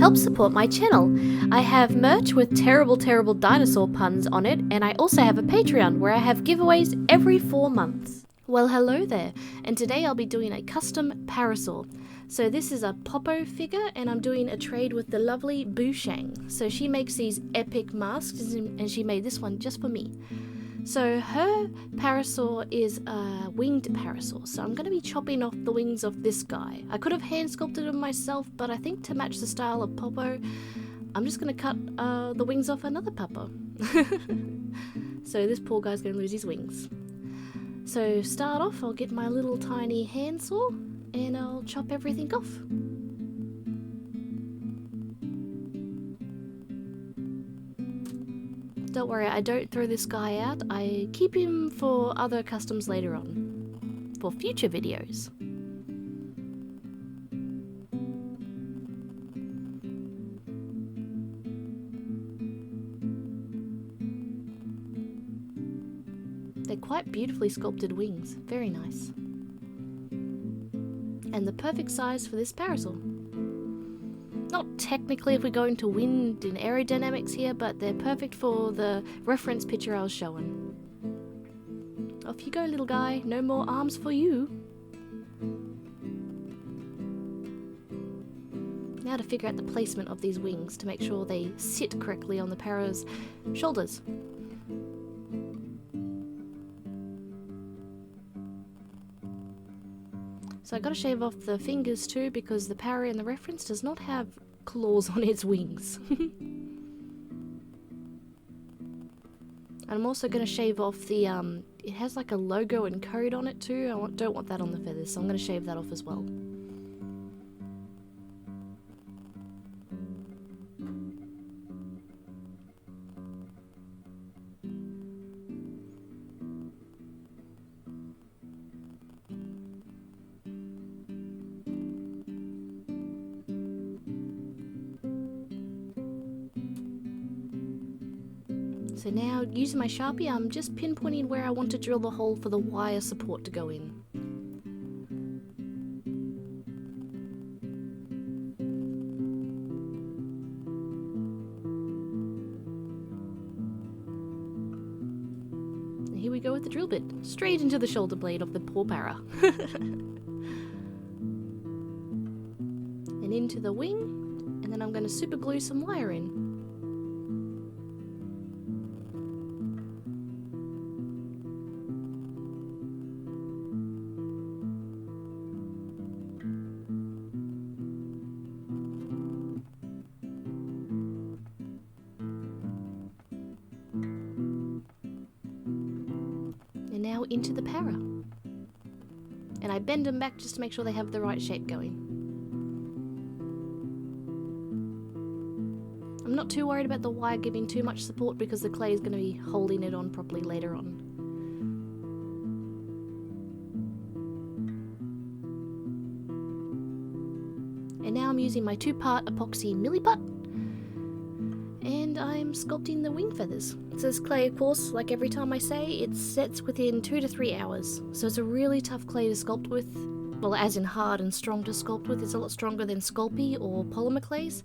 help support my channel. I have merch with terrible dinosaur puns on it, and I also have a Patreon where I have giveaways every 4 months. Well, hello there, and today I'll be doing a custom parasaur. So this is a Papo figure, and I'm doing a trade with the lovely Bueshang. So she makes these epic masks, and she made this one just for me. So her parasaur is a winged parasaur, so I'm going to be chopping off the wings of this guy. I could have hand sculpted him myself, but I think to match the style of Popo, I'm just going to cut the wings off another Papo. So this poor guy's going to lose his wings. So start off, I'll get my little tiny handsaw and I'll chop everything off. Don't worry, I don't throw this guy out. I keep him for other customs later on, for future videos. They're quite beautifully sculpted wings, very nice. And the perfect size for this parasaur. Not technically if we're going to wind and aerodynamics here, but they're perfect for the reference picture I was showing. Off you go, little guy. No more arms for you. Now to figure out the placement of these wings to make sure they sit correctly on the para's shoulders. So I gotta shave off the fingers too, because the para in the reference does not have claws on its wings. I'm also gonna shave off the, it has like a logo and code on it too. I don't want that on the feathers, so I'm gonna shave that off as well. So now, using my Sharpie, I'm just pinpointing where I want to drill the hole for the wire support to go in. And here we go with the drill bit, straight into the shoulder blade of the poor para. And into the wing, and then I'm going to super glue some wire in. Now into the para. And I bend them back just to make sure they have the right shape going. I'm not too worried about the wire giving too much support because the clay is going to be holding it on properly later on. And now I'm using my 2-part epoxy milliput. And I'm sculpting the wing feathers. So this clay, of course, like every time I say, it sets within 2 to 3 hours. So it's a really tough clay to sculpt with. Well, as in hard and strong to sculpt with. It's a lot stronger than Sculpey or polymer clays.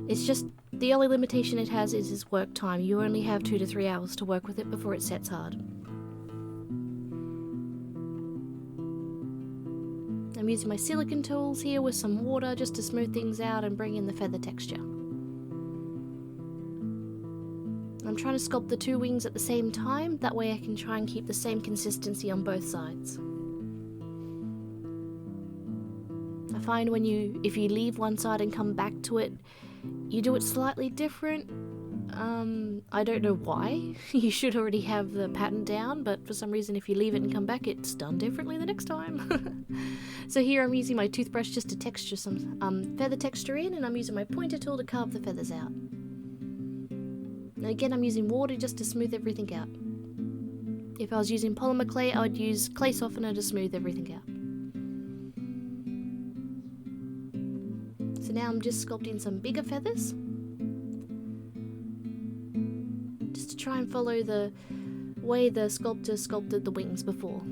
It's just, the only limitation it has is its work time. You only have 2 to 3 hours to work with it before it sets hard. I'm using my silicone tools here with some water just to smooth things out and bring in the feather texture. I'm trying to sculpt the 2 wings at the same time, that way I can try and keep the same consistency on both sides. I find if you leave one side and come back to it, you do it slightly different. I don't know why. You should already have the pattern down, but for some reason if you leave it and come back, it's done differently the next time. So here I'm using my toothbrush just to texture some feather texture in, and I'm using my pointer tool to carve the feathers out. And again, I'm using water just to smooth everything out. If I was using polymer clay, I would use clay softener to smooth everything out. So now I'm just sculpting some bigger feathers. Just to try and follow the way the sculptor sculpted the wings before.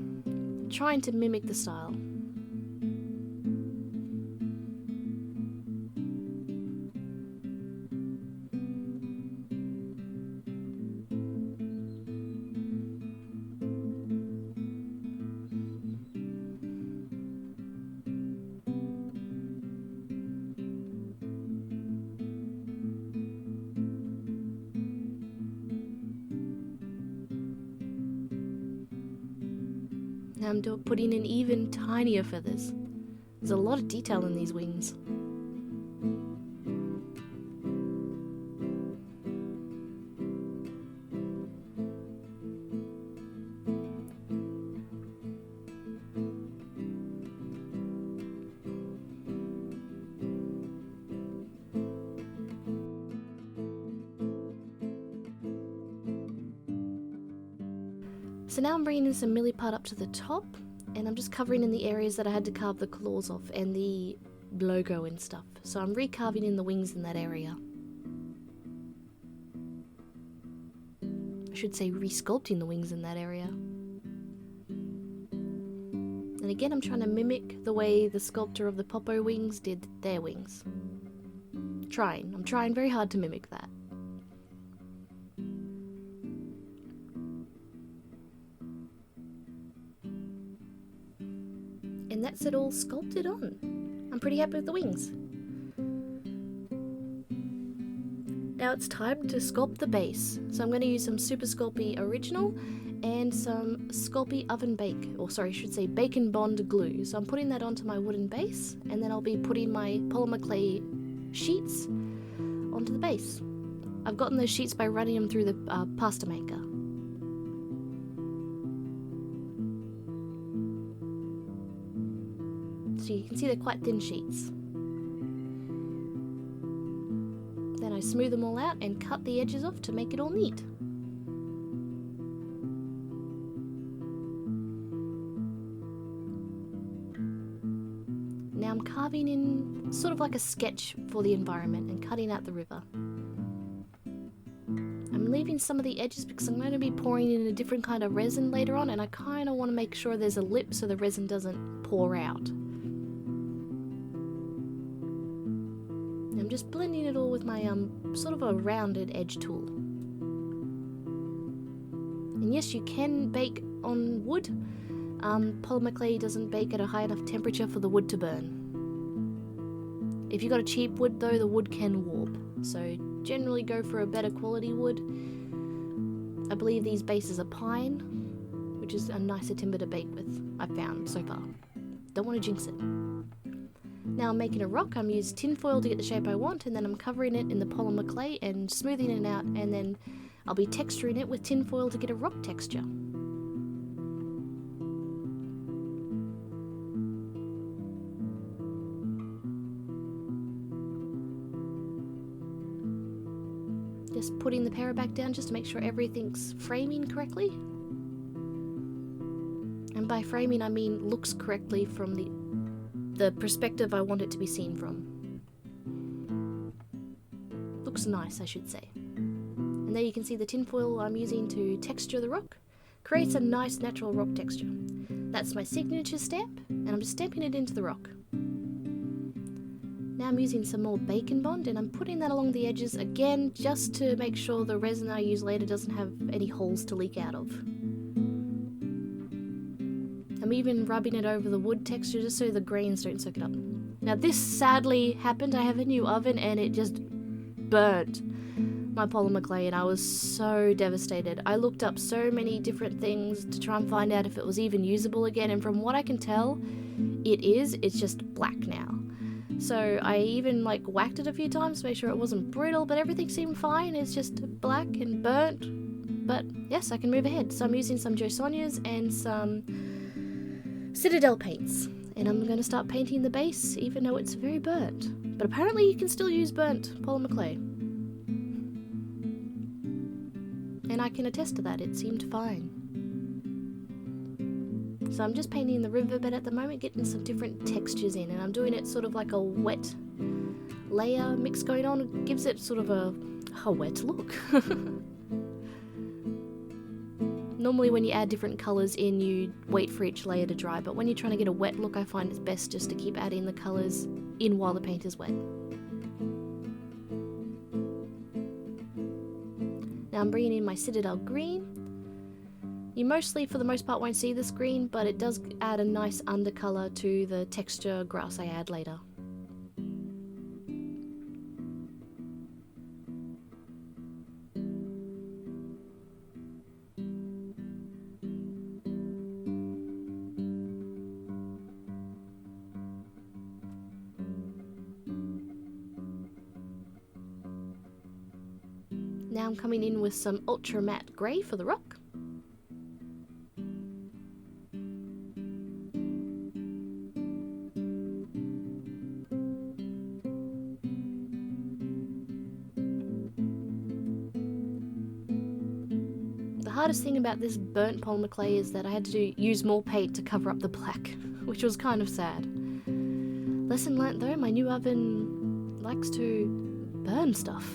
Trying to mimic the style. Now I'm putting in even tinier feathers. There's a lot of detail in these wings. So now I'm bringing in some milliput up to the top, and I'm just covering in the areas that I had to carve the claws off and the logo and stuff. So I'm recarving in the wings in that area. I should say resculpting the wings in that area. And again, I'm trying to mimic the way the sculptor of the Popo wings did their wings. I'm trying very hard to mimic that. And that's it all sculpted on. I'm pretty happy with the wings. Now it's time to sculpt the base. So I'm going to use some Super Sculpey Original and some Sculpey Oven Bake, or sorry, I should say Bacon Bond glue. So I'm putting that onto my wooden base, and then I'll be putting my polymer clay sheets onto the base. I've gotten those sheets by running them through the pasta maker. So you can see they're quite thin sheets. Then I smooth them all out and cut the edges off to make it all neat. Now I'm carving in sort of like a sketch for the environment and cutting out the river. I'm leaving some of the edges because I'm going to be pouring in a different kind of resin later on, and I kind of want to make sure there's a lip so the resin doesn't pour out. I'm just blending it all with my sort of a rounded edge tool. And yes, you can bake on wood. Polymer clay doesn't bake at a high enough temperature for the wood to burn. If you've got a cheap wood though, the wood can warp. So generally go for a better quality wood. I believe these bases are pine, which is a nicer timber to bake with, I've found so far. Don't want to jinx it. Now I'm making a rock. I'm using tin foil to get the shape I want, and then I'm covering it in the polymer clay and smoothing it out, and then I'll be texturing it with tin foil to get a rock texture. Just putting the para back down just to make sure everything's framing correctly. And by framing I mean looks correctly from the perspective I want it to be seen from. Looks nice, I should say. And there you can see the tinfoil I'm using to texture the rock. Creates a nice natural rock texture. That's my signature stamp, and I'm just stamping it into the rock. Now I'm using some more Bacon Bond, and I'm putting that along the edges again just to make sure the resin I use later doesn't have any holes to leak out of. I'm even rubbing it over the wood texture just so the grains don't soak it up. Now this sadly happened. I have a new oven and it just burnt my polymer clay, and I was so devastated. I looked up so many different things to try and find out if it was even usable again, and from what I can tell, it's just black now. So I even whacked it a few times to make sure it wasn't brittle, but everything seemed fine. It's just black and burnt. But yes, I can move ahead. So I'm using some Jo Sonja's and some Citadel paints, and I'm going to start painting the base even though it's very burnt. But apparently you can still use burnt polymer clay. And I can attest to that, it seemed fine. So I'm just painting the riverbed at the moment, getting some different textures in, and I'm doing it sort of like a wet layer mix going on. It gives it sort of a wet look. Normally when you add different colours in, you wait for each layer to dry, but when you're trying to get a wet look, I find it's best just to keep adding the colours in while the paint is wet. Now I'm bringing in my Citadel green. You mostly, for the most part, won't see this green, but it does add a nice undercolour to the texture grass I add later. I'm coming in with some ultra matte grey for the rock. The hardest thing about this burnt polymer clay is that I had to use more paint to cover up the black, which was kind of sad. Lesson learnt though, my new oven likes to burn stuff.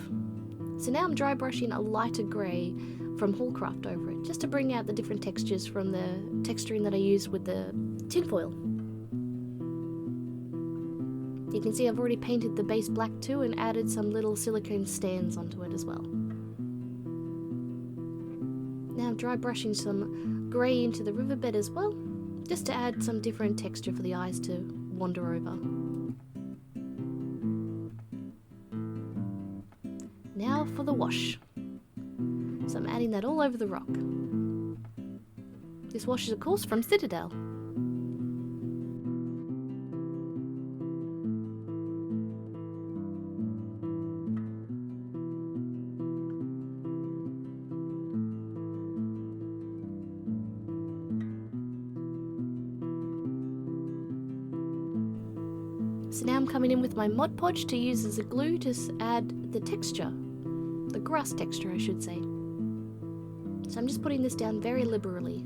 So now I'm dry brushing a lighter grey from Hallcraft over it, just to bring out the different textures from the texturing that I used with the tinfoil. You can see I've already painted the base black too and added some little silicone stands onto it as well. Now I'm dry brushing some grey into the riverbed as well, just to add some different texture for the eyes to wander over. Now for the wash. So I'm adding that all over the rock. This wash is of course from Citadel. So now I'm coming in with my Mod Podge to use as a glue to add the texture. The grass texture, I should say. So I'm just putting this down very liberally.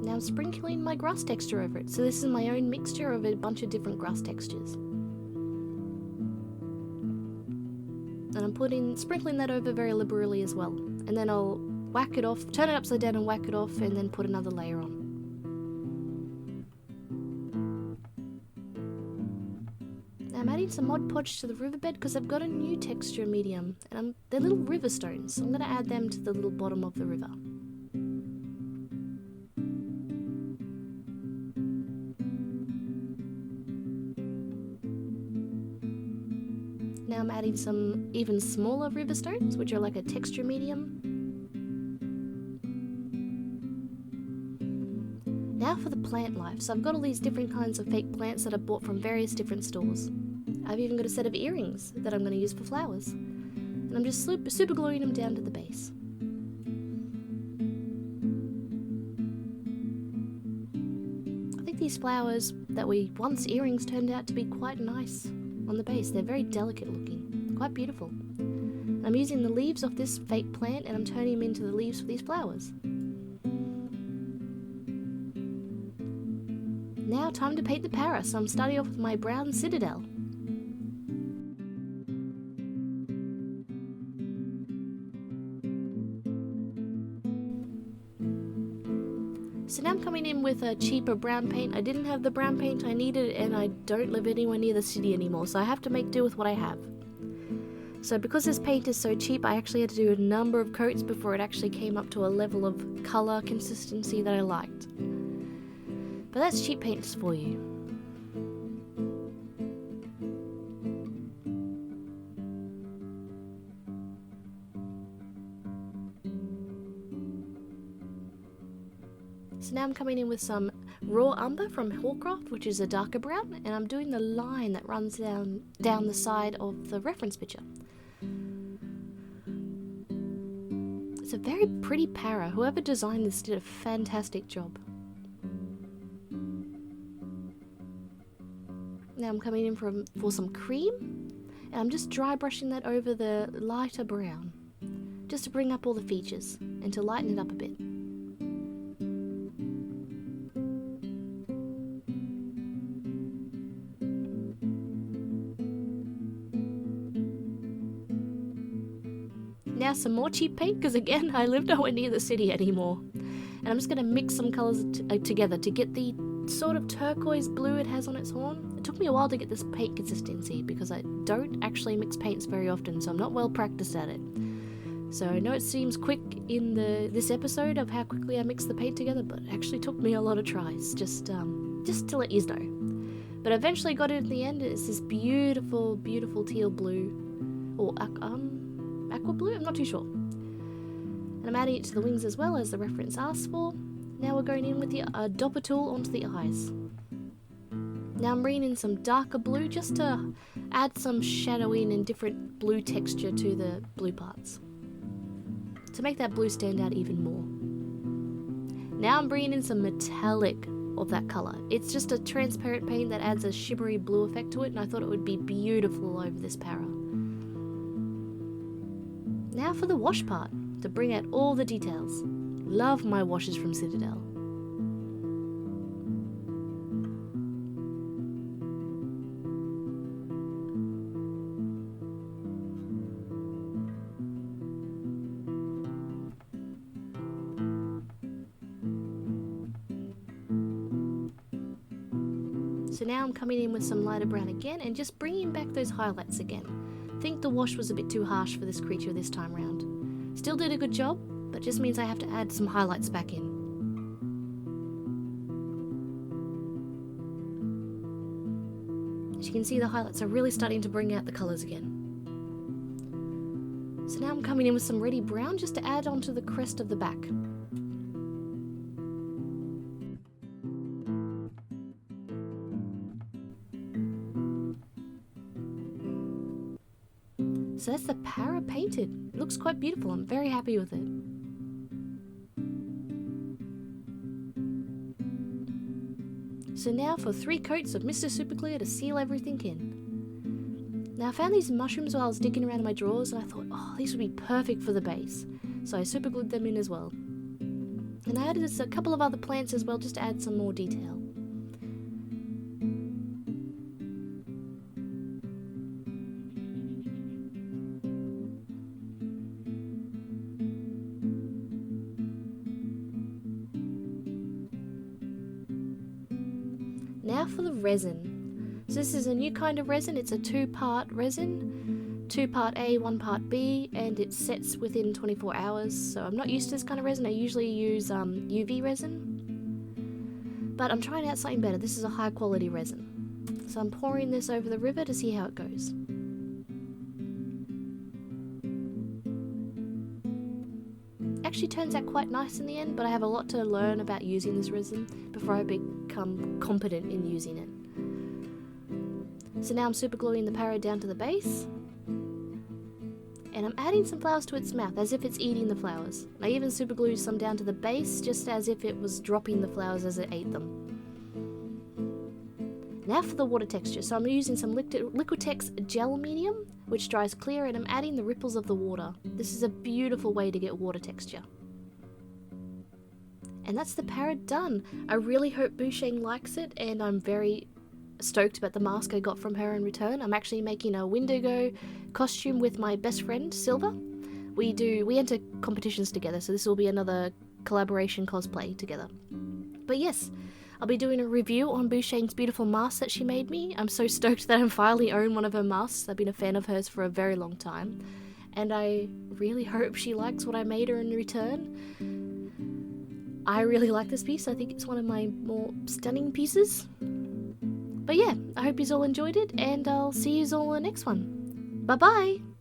Now I'm sprinkling my grass texture over it. So this is my own mixture of a bunch of different grass textures. And I'm sprinkling that over very liberally as well. And then I'll whack it off, turn it upside down and whack it off, and then put another layer on. Now I'm adding some Mod Podge to the riverbed because I've got a new texture medium, and they're little river stones, so I'm going to add them to the little bottom of the river. Now I'm adding some even smaller river stones, which are like a texture medium. Now for the plant life. So I've got all these different kinds of fake plants that I bought from various different stores. I've even got a set of earrings that I'm going to use for flowers. And I'm just super gluing them down to the base. I think these flowers that were once earrings turned out to be quite nice on the base. They're very delicate looking, quite beautiful. I'm using the leaves of this fake plant and I'm turning them into the leaves for these flowers. Now time to paint the para, so I'm starting off with my brown Citadel. So now I'm coming in with a cheaper brown paint. I didn't have the brown paint I needed and I don't live anywhere near the city anymore, so I have to make do with what I have. So because this paint is so cheap, I actually had to do a number of coats before it actually came up to a level of colour consistency that I liked. But that's cheap paints for you. So now I'm coming in with some raw umber from Hallcraft, which is a darker brown, and I'm doing the line that runs down the side of the reference picture. It's a very pretty para. Whoever designed this did a fantastic job. Now I'm coming in for some cream, and I'm just dry brushing that over the lighter brown, just to bring up all the features and to lighten it up a bit. Now some more cheap paint, because again I live nowhere near the city anymore. And I'm just going to mix some colours together to get the sort of turquoise blue it has on its horn. It took me a while to get this paint consistency because I don't actually mix paints very often, so I'm not well practiced at it. So I know it seems quick in this episode of how quickly I mix the paint together, but it actually took me a lot of tries, just to let you know. But eventually got it in the end. It's this beautiful, beautiful teal blue. Or aqua blue? I'm not too sure. And I'm adding it to the wings as well, as the reference asks for. Now we're going in with the dopper tool onto the eyes. Now I'm bringing in some darker blue just to add some shadowing and different blue texture to the blue parts, to make that blue stand out even more. Now I'm bringing in some metallic of that colour. It's just a transparent paint that adds a shimmery blue effect to it, and I thought it would be beautiful over this para. Now for the wash part, to bring out all the details. Love my washes from Citadel. So now I'm coming in with some lighter brown again and just bringing back those highlights again. I think the wash was a bit too harsh for this creature this time round. Still did a good job, but just means I have to add some highlights back in. As you can see, the highlights are really starting to bring out the colours again. So now I'm coming in with some reddy brown just to add onto the crest of the back. So that's the para painted. It looks quite beautiful. I'm very happy with it. So now for 3 coats of Mr. Super Clear to seal everything in. Now I found these mushrooms while I was digging around in my drawers, and I thought, oh, these would be perfect for the base. So I super glued them in as well. And I added a couple of other plants as well just to add some more detail. Now for the resin. So this is a new kind of resin. It's a 2-part resin, 2 part A, 1 part B, and it sets within 24 hours. So I'm not used to this kind of resin. I usually use UV resin, but I'm trying out something better. This is a high quality resin. So I'm pouring this over the river to see how it goes. Actually turns out quite nice in the end, but I have a lot to learn about using this resin before I become competent in using it. So now I'm super gluing the para down to the base, and I'm adding some flowers to its mouth as if it's eating the flowers. I even super glued some down to the base just as if it was dropping the flowers as it ate them. Now for the water texture. So I'm using some Liquitex gel medium, which dries clear, and I'm adding the ripples of the water. This is a beautiful way to get water texture. And that's the para done. I really hope Bueshang likes it, and I'm very stoked about the mask I got from her in return. I'm actually making a Wendigo costume with my best friend, Silver. We enter competitions together, so this will be another collaboration cosplay together. But yes, I'll be doing a review on Bueshang's beautiful mask that she made me. I'm so stoked that I finally own one of her masks. I've been a fan of hers for a very long time, and I really hope she likes what I made her in return. I really like this piece. I think it's one of my more stunning pieces. But yeah, I hope you all enjoyed it, and I'll see you all in the next one. Bye bye!